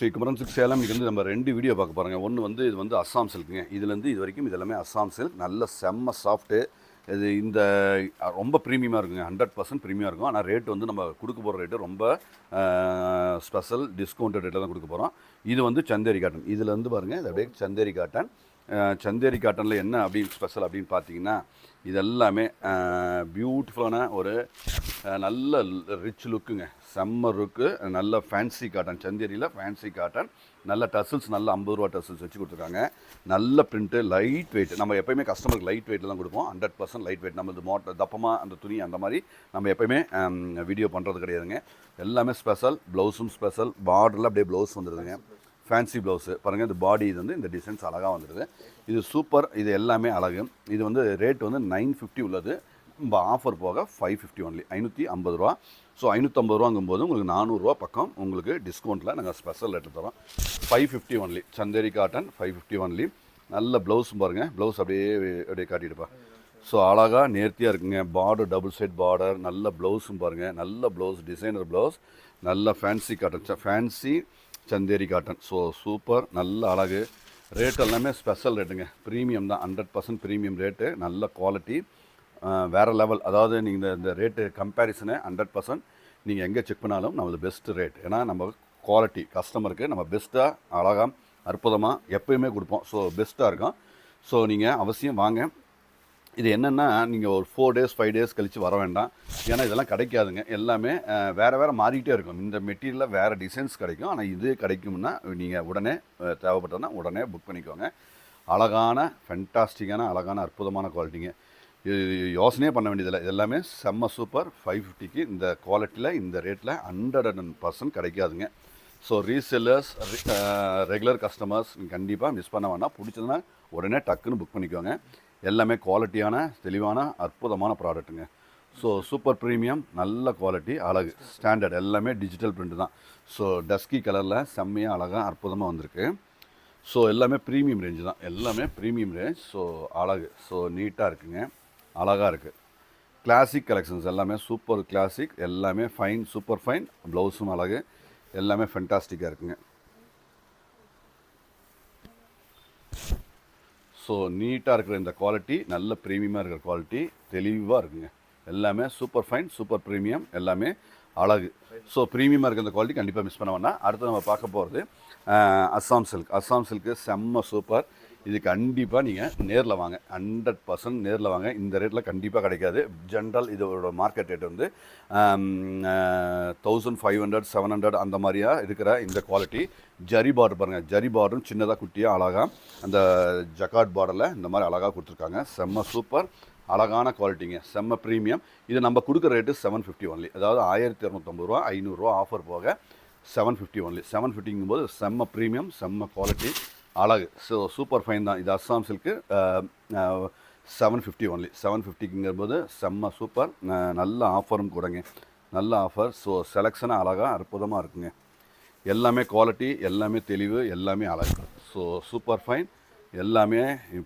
Sri Kumaran silk Salem இன்றைக்கி வந்து நம்ம 2 வீடியோ பார்க்க போகிறோங்க. ஒன்று வந்து இது வந்து அஸ்ஸாம் சில்க்குங்க. இதுலேருந்து இது வரைக்கும் இது எல்லாமே அஸ்ஸாம் சில்க். நல்ல செம்ம சாஃப்ட்டு. இது இந்த ரொம்ப ப்ரீமியமாக இருக்குங்க. 100% ப்ரீமியமாக இருக்கும். ஆனால் ரேட் வந்து நம்ம கொடுக்க போகிற ரேட்டு ரொம்ப ஸ்பெஷல் டிஸ்கவுண்டட் ரேட்டில் தான் கொடுக்க போகிறோம். இது வந்து சந்தேரி காட்டன். இதில் வந்து பாருங்கள், இது அப்படியே சந்தேரி காட்டன். சந்தேரி காட்டனில் என்ன அப்படின்னு ஸ்பெஷல் அப்படின்னு பார்த்தீங்கன்னா, இது எல்லாமே பியூட்டிஃபுல்லான ஒரு நல்ல ரிச் லுக்குங்க. செம்ம லுக்கு. நல்ல ஃபேன்சி காட்டன். சந்தேரியில் ஃபேன்சி காட்டன். நல்ல டசில்ஸ், நல்ல 50 ரூபா டசில்ஸ் வச்சு கொடுத்துருக்காங்க. நல்ல பிரிண்ட்டு, லைட் வெயிட். நம்ம எப்போயுமே கஸ்டமருக்கு லைட் வெயிட்டில் தான் கொடுப்போம். 100% லைட் வெயிட். நம்ம இது தப்பமாக அந்த துணி அந்த மாதிரி நம்ம எப்போயுமே வீடியோ பண்ணுறது கிடையாதுங்க. எல்லாமே ஸ்பெஷல். ப்ளவுஸும் ஸ்பெஷல். பார்டரில் அப்படியே ப்ளவுஸ் வந்துடுதுங்க. ஃபேன்சி ப்ளவுஸு பாருங்கள். இந்த பாடி இது வந்து இந்த டிசைன்ஸ் அழகாக வந்துடுது. இது சூப்பர். இது எல்லாமே அழகு. இது வந்து ரேட் வந்து 950 உள்ளது. நம்ம ஆஃபர் போக 550 ஒன்லி, 550 ரூபா. ஸோ 550 ரூபாங்கும்போது உங்களுக்கு 400 ரூபா பக்கம் உங்களுக்கு டிஸ்கவுண்ட்டில் நாங்கள் ஸ்பெஷல் ரேட்டு தரோம். 550 ஒன்லி. Chanderi cotton 550 only. நல்ல ப்ளவுஸும் பாருங்கள். ப்ளவுஸ் அப்படியே காட்டிடுப்பா. ஸோ அழகாக நேர்த்தியாக இருக்குங்க. Border double side border. நல்ல ப்ளவுஸும் பாருங்கள். நல்ல ப்ளவுஸ், டிசைனர் ப்ளவுஸ். நல்ல fancy cotton, fancy Chanderi cotton. So super. நல்ல அழகு. ரேட் எல்லாமே ஸ்பெஷல் ரேட்டுங்க. ப்ரீமியம் தான். 100% ப்ரீமியம் ரேட்டு. நல்ல குவாலிட்டி, வேறு லெவல். அதாவது நீங்கள் இந்த ரேட்டு கம்பேரிசனை 100% நீங்கள் எங்கே செக் பண்ணாலும் நம்மளது பெஸ்ட்டு ரேட். ஏன்னா நம்ம குவாலிட்டி கஸ்டமருக்கு நம்ம பெஸ்ட்டாக, அழகாக, அற்புதமாக எப்போயுமே கொடுப்போம். ஸோ பெஸ்ட்டாக இருக்கும். ஸோ நீங்கள் அவசியம் வாங்க. இது என்னென்னா, நீங்கள் ஒரு 4 டேஸ் 5 டேஸ் கழித்து வர வேண்டாம். ஏன்னா இதெல்லாம் கிடைக்காதுங்க. எல்லாமே வேறு மாறிக்கிட்டே இருக்கும். இந்த மெட்டீரியலில் வேறு டிசைன்ஸ் கிடைக்கும். ஆனால் இது கிடைக்கும்னா நீங்கள் உடனே தேவைப்பட்டதுன்னா உடனே புக் பண்ணிக்கோங்க. அழகான, ஃபென்டாஸ்டிக்கான, அழகான, அற்புதமான குவாலிட்டிங்க. இது யோசனையே பண்ண வேண்டியதில்லை. எல்லாமே செம்ம சூப்பர். 550க்கு இந்த குவாலிட்டியில் இந்த ரேட்டில் 100% கிடைக்காதுங்க. ஸோ ரீசெல்லர்ஸ், ரெகுலர் கஸ்டமர்ஸ் நீங்கள் கண்டிப்பாக மிஸ் பண்ண வேண்டாம். பிடிச்சதுன்னா உடனே டக்குன்னு புக் பண்ணிக்கோங்க. எல்லாமே குவாலிட்டியான, தெளிவான, அற்புதமான ப்ராடக்ட்டுங்க. ஸோ சூப்பர் ப்ரீமியம், நல்ல குவாலிட்டி, அழகு, ஸ்டாண்டர்ட். எல்லாமே டிஜிட்டல் பிரிண்ட் தான். ஸோ டஸ்கி கலரில் செம்மையாக அழகாக அற்புதமாக வந்திருக்கு. ஸோ எல்லாமே ப்ரீமியம் ரேஞ்சு தான். எல்லாமே ப்ரீமியம் ரேஞ்ச். ஸோ அழகு. ஸோ நீட்டாக இருக்குங்க. அழகாக இருக்குது. கிளாசிக் கலெக்ஷன்ஸ் எல்லாமே சூப்பர் கிளாசிக். எல்லாமே ஃபைன், சூப்பர் ஃபைன். ப்ளவுஸும் அழகு. எல்லாமே ஃபென்டாஸ்டிக்காக இருக்குங்க. ஸோ நீட்டாக இருக்கிற இந்த குவாலிட்டி, நல்ல ப்ரீமியமாக இருக்கிற குவாலிட்டி, தெளிவாக இருக்குங்க. எல்லாமே சூப்பர் ஃபைன், சூப்பர் ப்ரீமியம், எல்லாமே அழகு. ஸோ ப்ரீமியமாக இருக்கிற இந்த குவாலிட்டி கண்டிப்பாக மிஸ் பண்ண வேண்டாம். அடுத்து நம்ம பார்க்க போகிறது அஸ்ஸாம் சில்க். அஸ்ஸாம் சில்க்கு செம்ம சூப்பர். இது கண்டிப்பாக நீங்கள் நேரில் வாங்க. 100% நேரில் வாங்க. இந்த ரேட்டில் கண்டிப்பாக கிடைக்காது. ஜென்ரல் இதோட மார்க்கெட் ரேட் வந்து 1500 700 அந்த மாதிரியாக இருக்கிற இந்த குவாலிட்டி. ஜரி பார்டர் பாருங்கள். ஜரி பார்டரும் சின்னதாக குட்டியாக அழகாக அந்த ஜக்கார்ட் பார்டரில் இந்த மாதிரி அழகாக கொடுத்துருக்காங்க. செம்ம சூப்பர், அழகான குவாலிட்டிங்க. செம்ம ப்ரீமியம். இது நம்ம கொடுக்குற ரேட்டு 750 ஒன்லி. அதாவது 1250 ரூபா, 500 ரூபா ஆஃபர் போக 750 ஒன்லி. 750ங்கும் போது செம்ம ப்ரீமியம், செம்ம குவாலிட்டி, அழகு. ஸோ சூப்பர் ஃபைன் தான். இது அஸ்ஸாம் சில்க்கு 750 ஒன்லி. 750ங்கும்போது செம்ம சூப்பர். நல்ல ஆஃபரும் கூடங்க. நல்ல ஆஃபர். ஸோ செலெக்ஷனாக அழகாக அற்புதமாக இருக்குங்க. எல்லாமே குவாலிட்டி, எல்லாமே தெளிவு, எல்லாமே அழகு. So super fine. எல்லாமே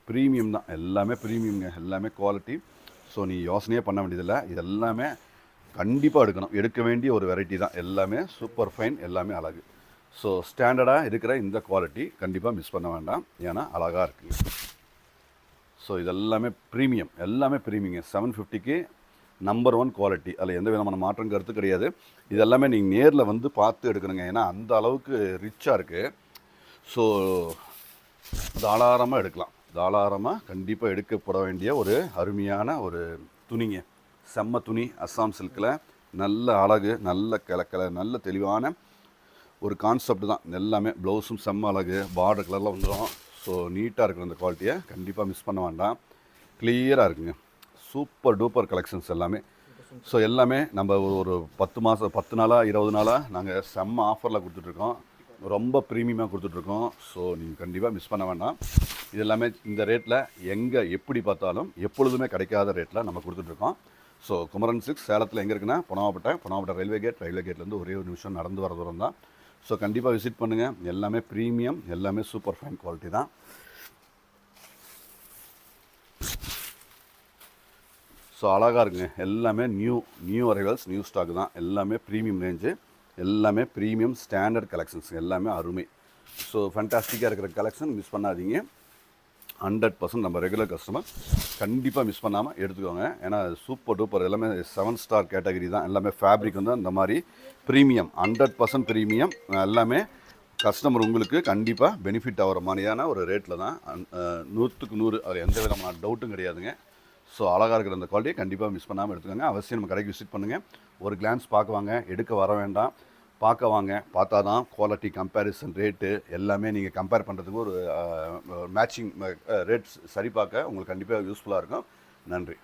ப்ரீமியம் தான். எல்லாமே ப்ரீமியம்ங்க. எல்லாமே குவாலிட்டி. ஸோ நீ யோசனையே பண்ண வேண்டியதில்லை. இது எல்லாமே கண்டிப்பாக எடுக்கணும். எடுக்க வேண்டிய ஒரு வெரைட்டி தான். எல்லாமே சூப்பர் ஃபைன், எல்லாமே அழகு. ஸோ ஸ்டாண்டர்டாக இருக்கிற இந்த குவாலிட்டி கண்டிப்பாக மிஸ் பண்ண வேண்டாம். ஏன்னா அழகாக இருக்குங்க. ஸோ இதெல்லாமே ப்ரீமியம். எல்லாமே ப்ரீமியங்க. 750க்கு நம்பர் 1 குவாலிட்டி. அதில் எந்த விதமான மாற்றம் கருத்து கிடையாது. இதெல்லாமே நீங்கள் நேரில் வந்து பார்த்து எடுக்கணுங்க. ஏன்னா அந்த அளவுக்கு ரிச்சாக இருக்குது. ஸோ தாராளமாக எடுக்கலாம். தாராளமாக கண்டிப்பாக எடுக்கப்பட வேண்டிய ஒரு அருமையான ஒரு துணிங்க. செம்ம துணி. அஸ்ஸாம் சில்கில் நல்ல அழகு, நல்ல நல்ல தெளிவான ஒரு கான்செப்ட் தான். எல்லாமே ப்ளவுஸும் செம்ம அழகு. பார்டர் கலரில் வந்துடும். ஸோ நீட்டாக இருக்கிற அந்த குவாலிட்டியை கண்டிப்பாக மிஸ் பண்ண வேண்டாம். கிளியராக இருக்குங்க. சூப்பர் டூப்பர் கலெக்ஷன்ஸ் எல்லாமே. ஸோ எல்லாமே நம்ம ஒரு 10 நாளாக 20 நாளாக நாங்கள் செம்ம ஆஃபரில் கொடுத்துட்ருக்கோம். ரொம்ப ப்ரீமியமாக கொடுத்துட்ருக்கோம். ஸோ நீங்கள் கண்டிப்பாக மிஸ் பண்ண வேண்டாம். இது எல்லாமே இந்த ரேட்டில் எங்கே எப்படி பார்த்தாலும் எப்பொழுதுமே கிடைக்காத ரேட்டில் நம்ம கொடுத்துட்ருக்கோம். ஸோ குமரன் சில்க்ஸ் சேலத்தில் எங்கே இருக்குன்னா பொனாவப்பட்டை ரயில்வே கேட்லேருந்து ஒரே ஒரு நிமிஷம் நடந்து வர தூரம் தான். ஸோ கண்டிப்பாக விசிட் பண்ணுங்கள். எல்லாமே ப்ரீமியம், எல்லாமே சூப்பர் ஃபைன் குவாலிட்டி தான். ஸோ அழகாக இருக்குங்க. எல்லாமே நியூ அரைவல்ஸ், நியூ ஸ்டாக் தான். எல்லாமே ப்ரீமியம் ரேஞ்சு. எல்லாமே ப்ரீமியம் ஸ்டாண்டர்ட் கலெக்ஷன்ஸ், எல்லாமே அருமை. ஸோ ஃபேண்டாஸ்டிக்காக இருக்கிற கலெக்ஷன் மிஸ் பண்ணாதீங்க. 100% நம்ம ரெகுலர் கஸ்டமர் கண்டிப்பாக மிஸ் பண்ணாமல் எடுத்துக்கோங்க. ஏன்னா சூப்பர் டூப்பர் எல்லாமே 7 ஸ்டார் கேட்டகரி தான். எல்லாமே ஃபேப்ரிக் வந்து இந்த மாதிரி ப்ரீமியம், 100% ப்ரீமியம். எல்லாமே கஸ்டமர் உங்களுக்கு கண்டிப்பாக பெனிஃபிட் ஆகிற மாதிரியான ஒரு ரேட்டில் தான். 100க்கு 100 அது எந்த விதமான டவுட்டும் கிடையாதுங்க. ஸோ அழகாக இருக்கிற அந்த குவாலிட்டியை கண்டிப்பாக மிஸ் பண்ணாமல் எடுத்துக்கோங்க. அவசியம் நம்ம கடைக்கு விசிட் பண்ணுங்கள். ஒரு கிளான்ஸ் பார்க்க வாங்க, எடுக்க வர வேண்டாம், பார்க்க வாங்க. பார்த்தா தான் குவாலிட்டி, கம்பேரிசன், ரேட்டு எல்லாமே நீங்கள் கம்பேர் பண்ணுறதுக்கு ஒரு மேட்சிங் ரேட்ஸ் சரி பார்க்க உங்களுக்கு கண்டிப்பாக யூஸ்ஃபுல்லாக இருக்கும். நன்றி.